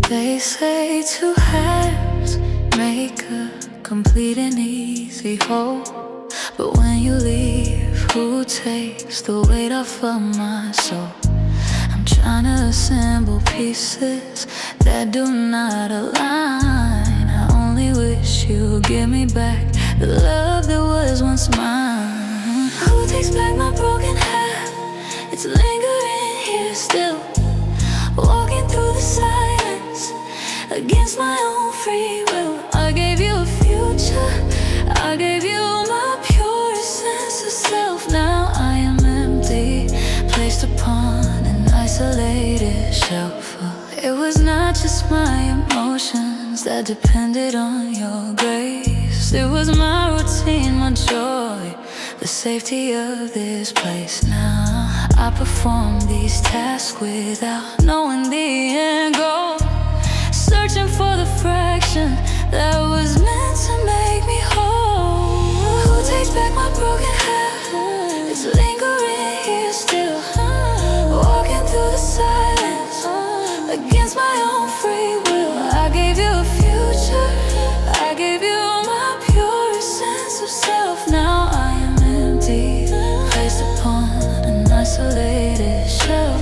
They say two halves make a complete and easy whole, but when you leave, who takes the weight off of my soul? I'm trying to assemble pieces that do not align. I only wish you'd give me back the love that was once mine. Who takes back my broken heart? It's lingering here still, walking through the silence against my own free will. I gave you a future, I gave you my purest sense of self. Now I am empty, placed upon an isolated shelf. It was not just my emotions that depended on your grace. It was my routine, my joy, the safety of this place. Now I perform these tasks without knowing the end goal, searching for the fraction that was meant to make me whole. Who takes back my broken heart? It's lingering here still, walking through the silence against my own free will. I gave you a future, I gave you my purest sense of self. Now I am empty, placed upon an isolated shelf.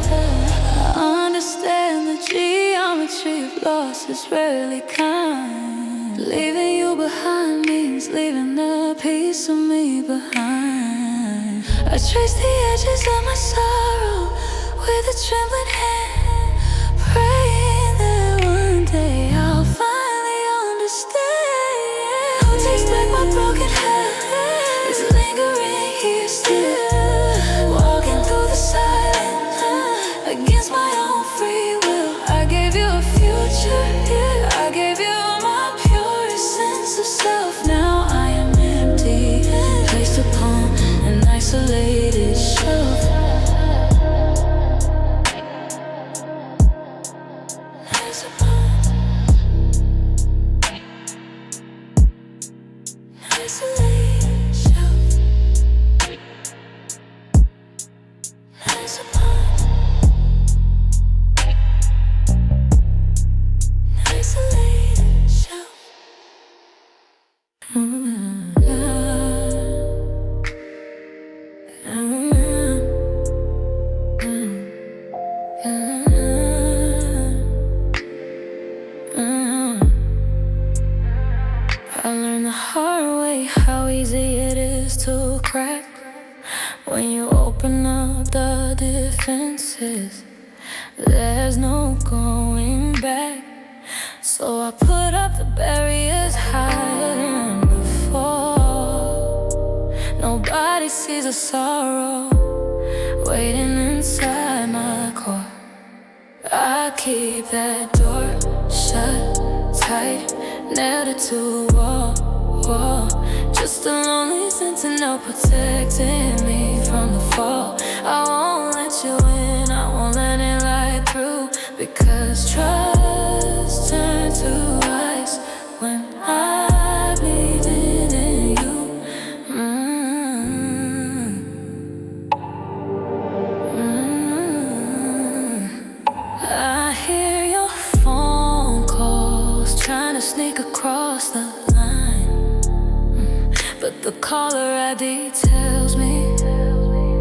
I understand the geometry of loss is rarely kind. Leaving you behind means leaving a piece of me behind. I trace the edges of my sorrow with a trembling hand, praying that one day I'll finally understand. Who takes back my broken heart? It's lingering here still, walking through the silence against my own free will. I gave you a future, yeah, I gave you my purest sense of self. Now I am empty, placed upon an isolated shelf. I learned the hard way how easy it is to crack when you open up the defenses. There's no going back, so I put up the barriers higher than before. Nobody sees the sorrow waiting inside my core. I keep that door shut tight, nailed it to the wall. Just a lonely sentinel protecting me from the fall. I won't let you in, I won't let it light through, because trust turns to ice when I believe in you. I hear your phone calls trying to sneak across the line, but the caller ID tells me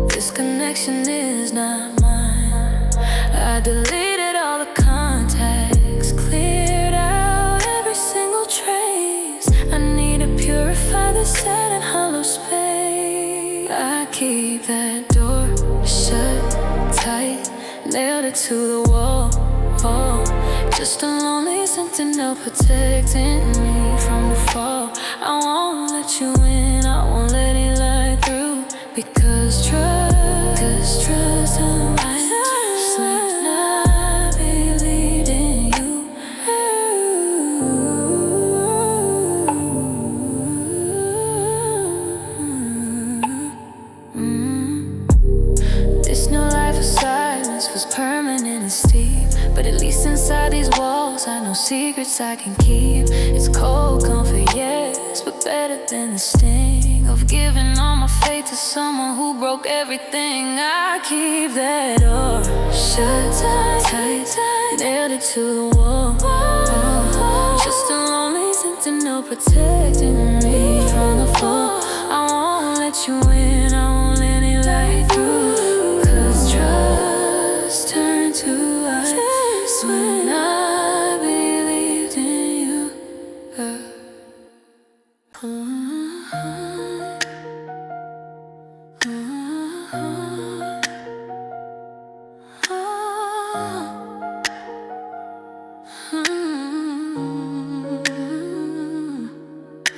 this connection is not mine. I deleted all the contacts, cleared out every single trace. I need to purify this sad and hollow space. I keep that door shut tight, nailed it to the wall. Just a lonely sentinel protecting me from the fall. I won't let you in, I won't let it light through, because trust and just when I believed in you. secrets I can keep. It's cold comfort, yes, but better than the sting of giving all my faith to someone who broke everything. I keep that door shut tight, nailed it to the wall. Just a lonely sentinel protecting me from the fall. I won't let you in, I won't let it light through. 'Cause trust turned to ice when I believed in you.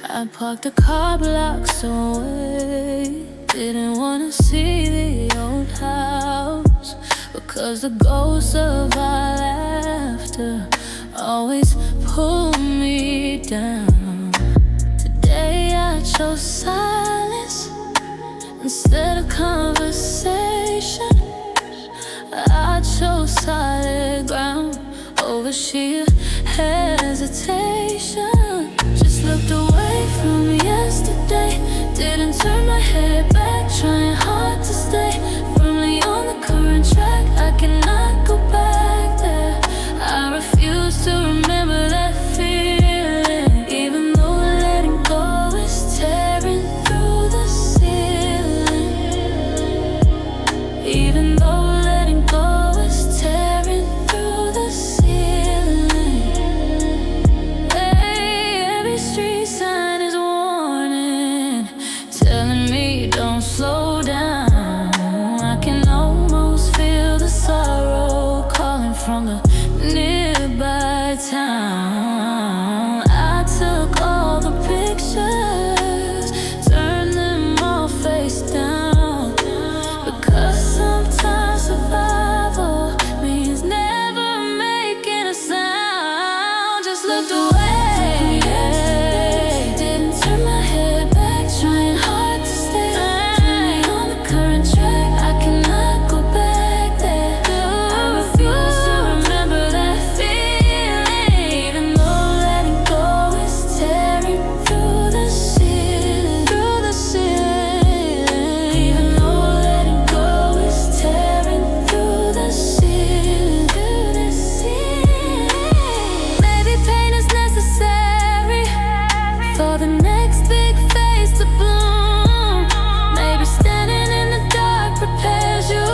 I parked the car blocks away. Didn't wanna see the old house, because the ghosts of our laughter always pull me down. Today I chose silence instead of conversation. I chose solid ground over sheer hesitation. Just looked away from yesterday, didn't turn my head back, trying hard to stay firmly on the current track. I cannot go back there. I refuse to remember that feeling, even though letting go is tearing through the ceiling. Even though letting go is tearing through the ceiling. Hey, every street sign is warning, telling me don't slow down. I can almost feel the sorrow calling from the nearby town. I took all the pictures, turned them all face down, because sometimes survival means never making a sound. Just looked away, didn't turn my head back, trying hard to stay on the current track. I cannot go back there. I refuse to remember that feeling, even though letting go is tearing through the ceiling, through the ceiling. Even though letting go is tearing through the ceiling, through the ceiling. Maybe pain is necessary for the next big phase to bloom. Maybe standing in the dark prepares you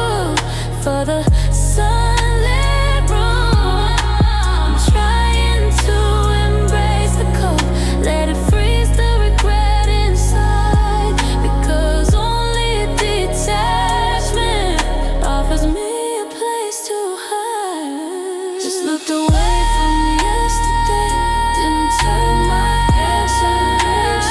for the sunlit room. I'm trying to embrace the cold, let it freeze the regret inside, because only detachment offers me a place to hide. Just looked away from yesterday, didn't turn my head sideways.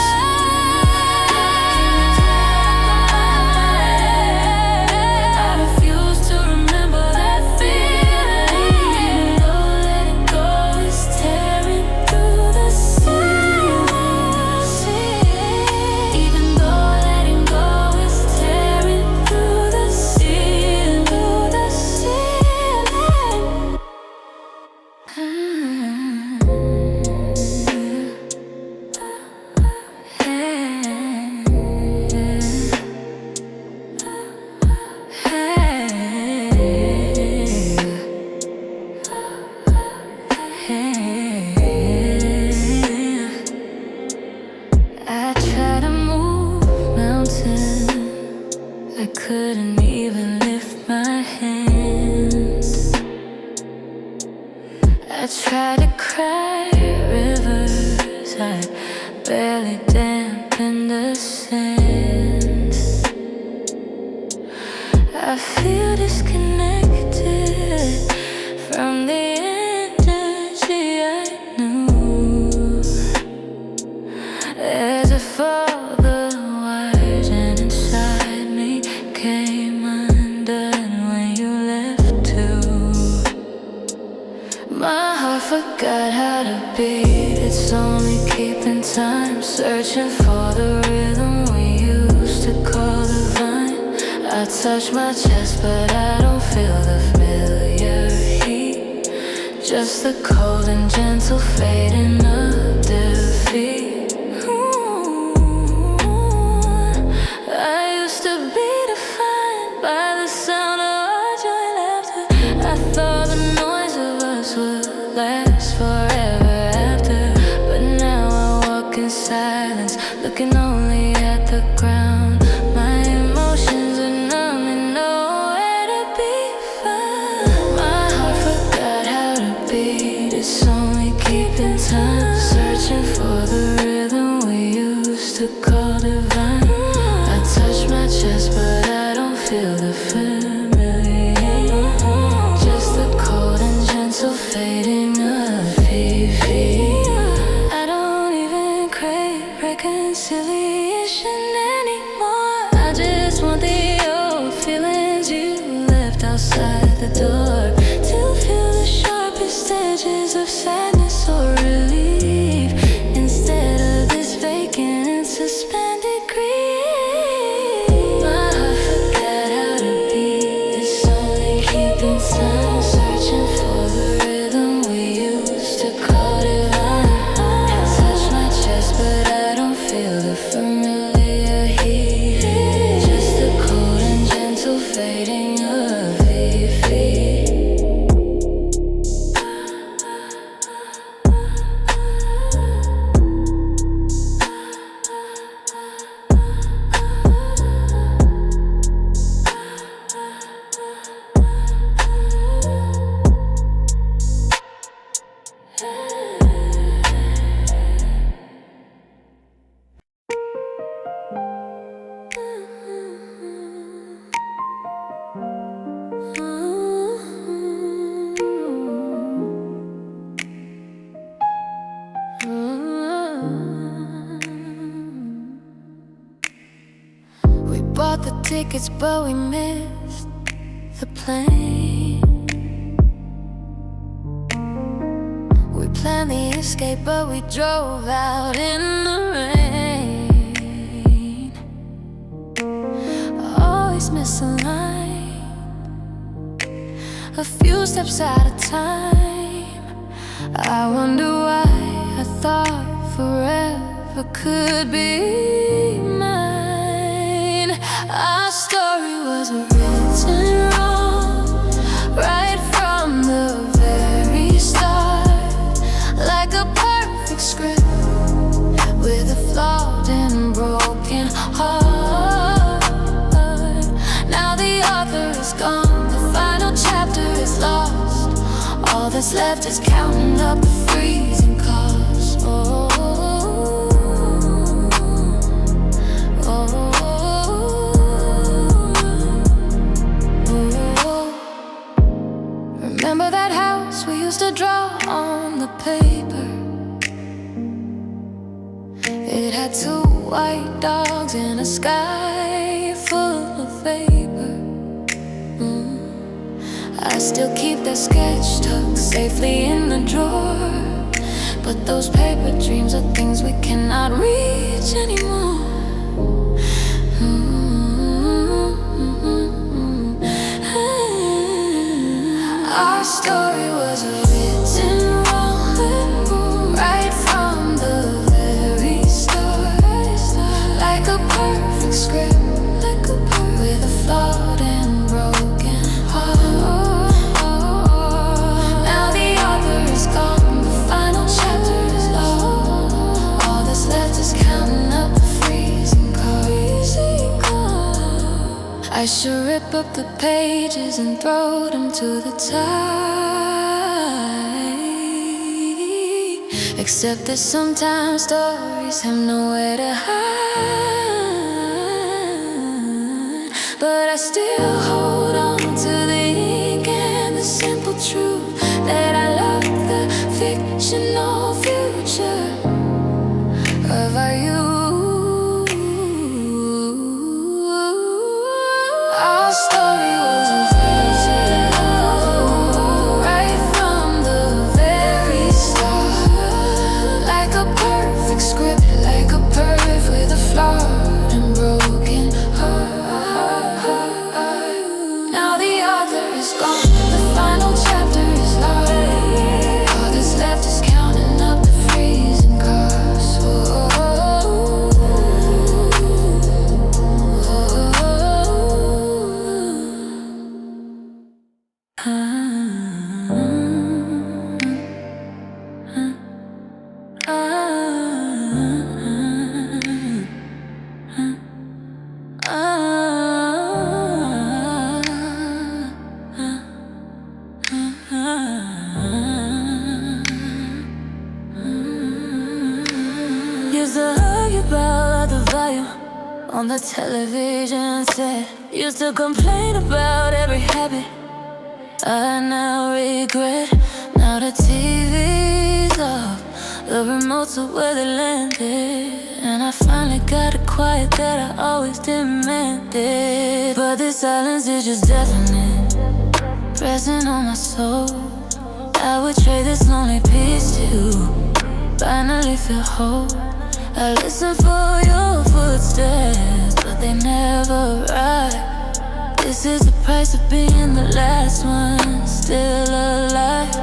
I refuse to remember that feeling, even though letting go is tearing through the ceiling. Even though letting go is tearing through the ceiling, through the ceiling. I tried to move mountains, I couldn't even lift my hands. I tried to cry rivers, I barely dampened the sand. I feel disconnected from the energy I knew. As if all the wires and inside me came undone when you left too. My heart forgot how to beat, it's only keeping time, searching for the rhythm we used to call divine. I touch my chest but I don't feel the familiar heat. Just the cold and gentle fading of defeat. I used to be defined by the sound of our joy laughter. I thought the noise of us would last forever after. But now I walk in silence, looking only at the ground. My emotions are numb and nowhere to be found. My heart forgot how to beat, it's only keeping time. Searching for the rhythm we used to call divine. I touch my chest but I don't feel the familiar. Just the cold and gentle fading of feet. I don't even crave reconciliation anymore. I just want the old feelings you left outside the door, to feel the sharpest edges of sadness or relief, instead of this vacant and suspended grief. My heart forgot how to beat, it's only keeping time. Searching for the rhythm we used to call divine. I touch my chest but I don't feel the familiar heat. Just the cold and gentle fading of feet. We bought the tickets but we missed the plane. We planned the escape but we drove out in the rain. Always misaligned, a few steps at a time. I wonder why I thought forever could be mine. Our story was written wrong right from the very start, like a perfect script with a flawed and broken heart. Now the author is gone, the final chapter is lost. All that's left is counting up the freezing costs. Oh, remember that house we used to draw on the paper? It had 2 white dogs in a sky full of vapor. I still keep that sketch tucked safely in the drawer, but those paper dreams are things we cannot reach anymore. Our story was written wrong right from the very start, like a perfect script with a flawed and broken heart. Now the author is gone, the final chapter is lost. All that's left is counting up the freezing costs. I should rip up the pages and throw them to the tide, except that sometimes stories have nowhere to hide. But I still hold on to the ink and the simple truth that I love the fictional future of our youth. Our story was written right from the very start, like a perfect script, like a perf with a flawed and broken heart. on the television set. Used to complain about every habit I now regret. Now the TV's off, the remotes are where they landed, and I finally got the quiet that I always demanded. But this silence is just deafening, pressing on my soul. I would trade this lonely peace to finally feel whole. I listen for your footsteps, but they never arrive. This is the price of being the last one still alive.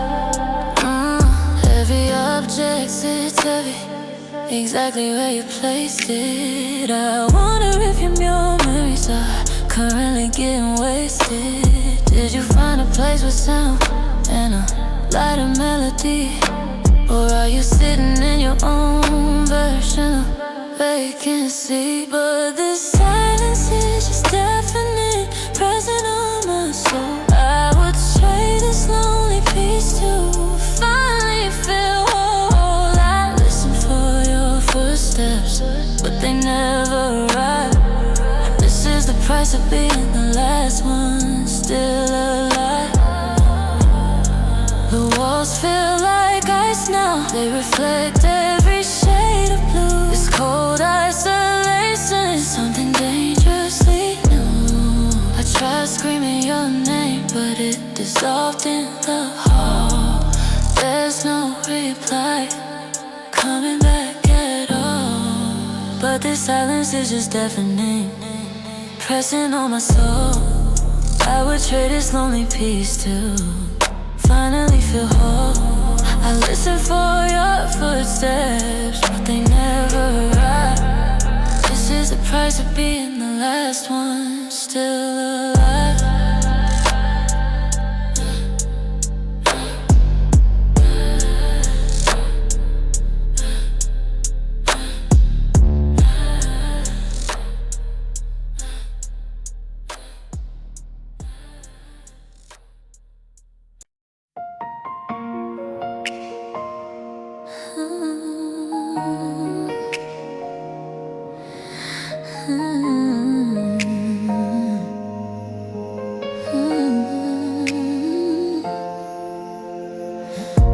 Every object sits heavy, exactly where you placed it. I wonder if your memories are currently getting wasted. Did you find a place with sound and a lighter melody? Or are you sitting in your own version of vacancy? But this silence is just deafening, pressing on my soul. I would trade this lonely peace to finally feel whole. I listen for your footsteps, but they never arrive. This is the price of being the last one still alive. The walls feel like ice now, they reflect every shade of blue. This cold isolation is something dangerously new. I tried screaming your name, but it dissolved in the hall. There's no reply coming back at all. But this silence is just deafening, pressing on my soul. I would trade this lonely peace to finally feel whole. I listen for your footsteps, but they never arrive. This is the price of being the last one still alive.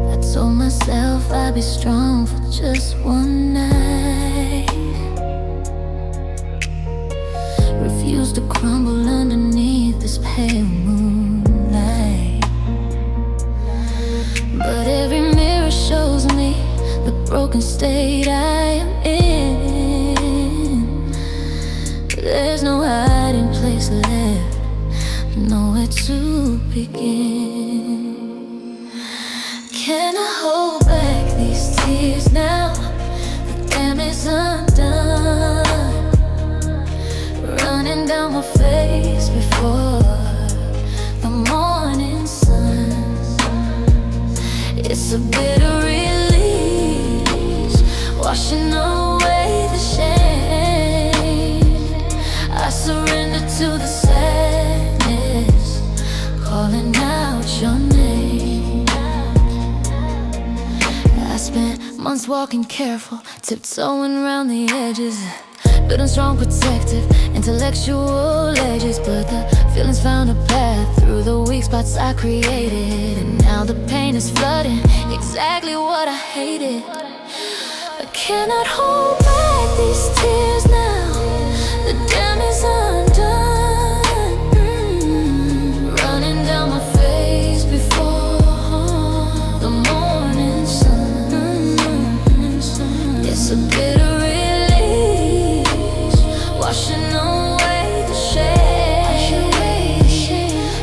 I told myself I'd be strong for just one night. Refused to crumble underneath this pale moonlight. But every mirror shows me the broken state I am in. There's no hiding place left, nowhere to begin. Can I hold back these tears now? The dam is undone, running down my face before the morning sun. It's a bitter release, washing away the shame. I surrender to the sadness, calling out your name. I spent months walking careful, tiptoeing around the edges, building strong, protective, intellectual edges. But the feelings found a path through the weak spots I created, and now the pain is flooding, exactly what I hated. I cannot hold back these tears now. The dam is undone, running down my face before the morning sun. It's a bitter release, washing away the shame.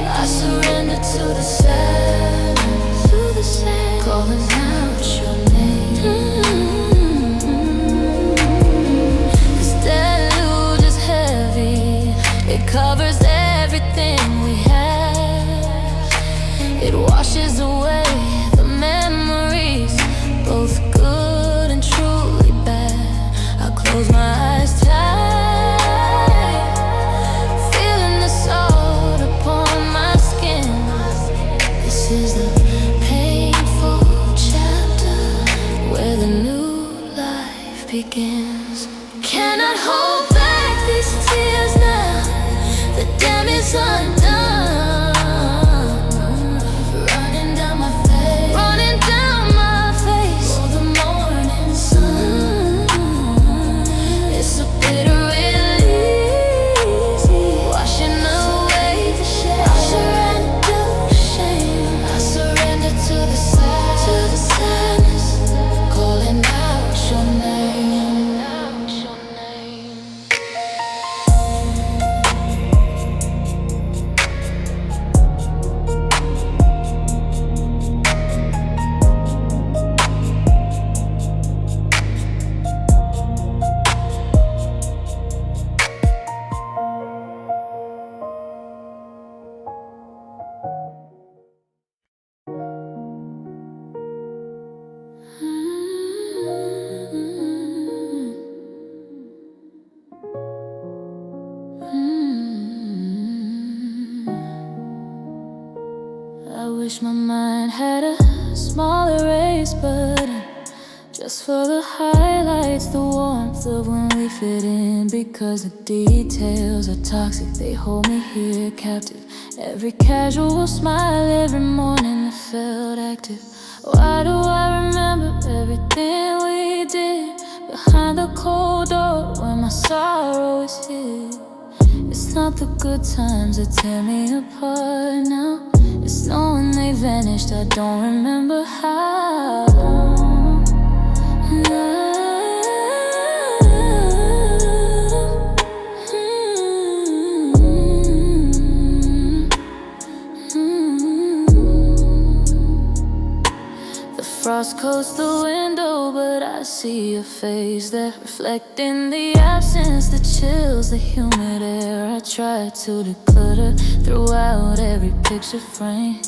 I surrender to the sadness, calling out your name. This deluge is heavy, it covers everything we have. It washes away the memories, both good and truly bad. I close my eyes tight, feeling the salt upon my skin. This is the painful chapter where the new life begins. Cannot hold back these wish my mind had a small erase button, just for the highlights, the warmth of when we fit in. Because the details are toxic, they hold me here captive. Every casual smile, every morning that felt active. Why do I remember everything we did behind the cold door when my sorrow is hid? It's not the good times that tear me apart now. It's knowing they vanished, I don't remember how. The frost coats the window, but I see a face that reflects in the absence, the chills, the humid air. I try to declutter throughout every picture frame,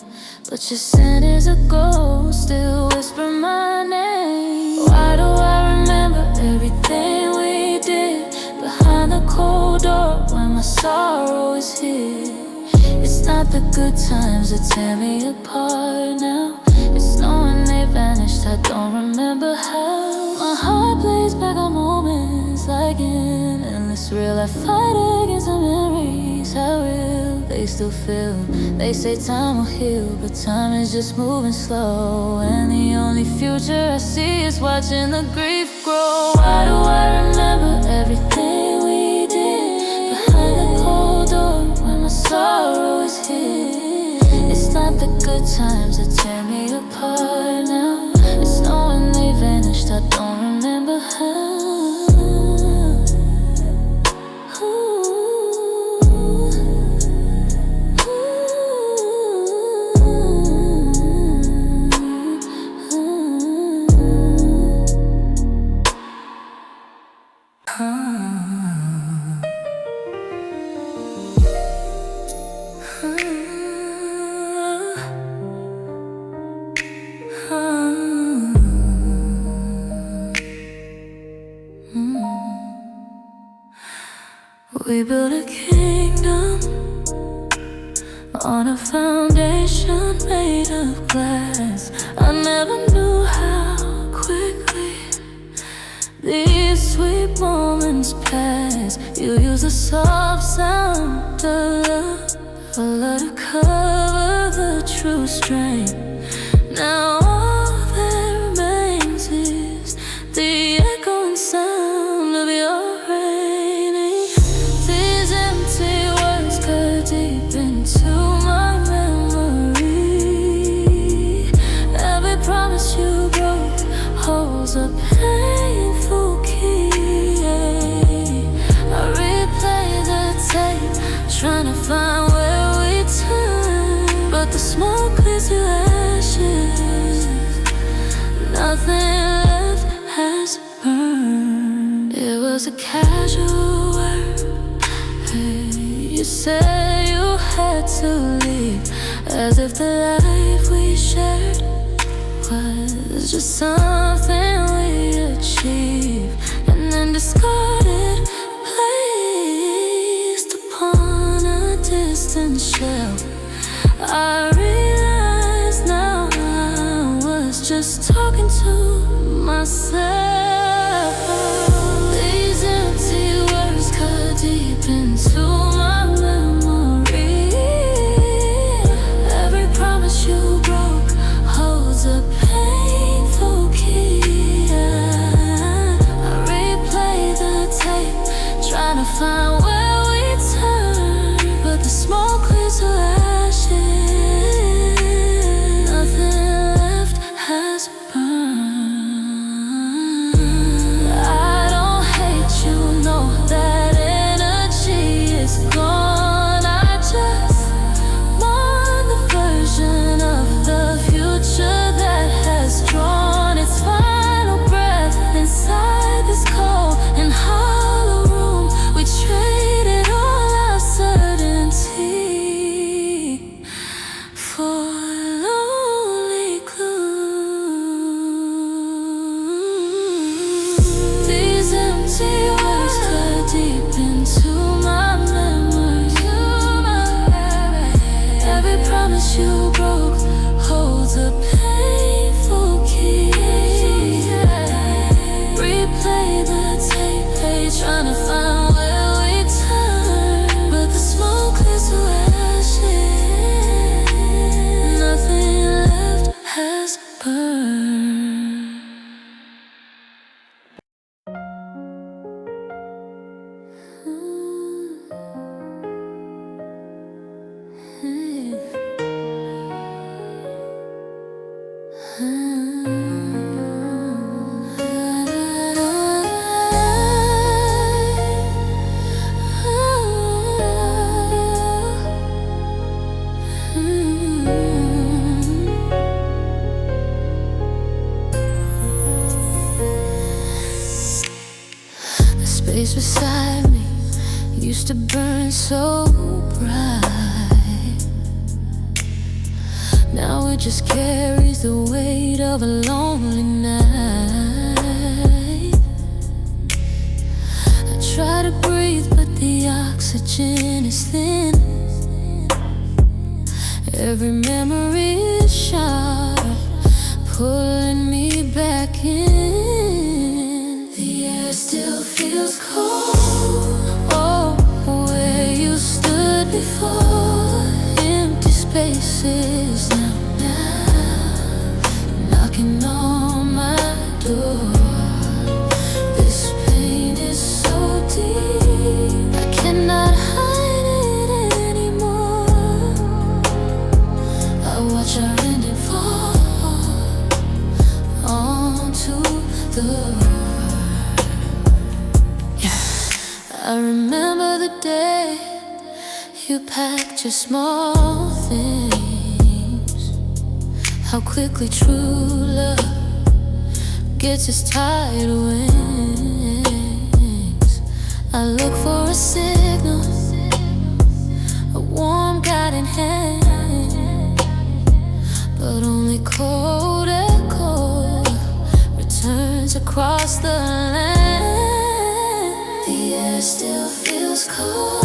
but your scent is a ghost, still whisper my name. Why do I remember everything we did behind the cold door when my sorrow is here? It's not the good times that tear me apart now. It's knowing they vanished, I don't remember how. My heart plays back on moments like an endless reel. I fight against the memories, how real they still feel. They say time will heal, but time is just moving slow. And the only future I see is watching the grief grow. Why do I remember everything we did behind the cold door when my sorrow is here? It's not the good times that tear me apart now. It's knowing they vanished, I don't remember how. We built a kingdom on a foundation made of glass. I never knew how quickly these sweet moments pass. You use a soft sound of love to cover the true strength. Now all that remains is the echoing sound of your raining. These empty words cut deep into my memory. Every promise you broke holds a painful key. I replay the tape, trying to find where we turned, but the smoke clears to ashes. Nothing left has burned. It was a casual word. You said you had to leave, as if the life we shared was just something we achieved, and then discarded, placed upon a distant shelf. I realize now I was just talking to myself. These empty words cut deep into my memory. Every promise you broke holds a painful key. I replay the tape, trying to find where we turned, but the smoke clears to ashes. beside me used to burn so bright. Now it just carries the weight of a lonely night. I try to breathe, but the oxygen is thin. Every memory is sharp, pulling me back in. The air still feels cold. Oh, where you stood before. Empty spaces now, knocking on my door. This pain is so deep, I cannot hide it anymore. I watch our ending fall onto the road. Yeah. I remember the day you packed your small things. How quickly true love gets its tired wings. I look for a signal, a warm guiding hand, but only cold echo returns across the land. The air still feels cold.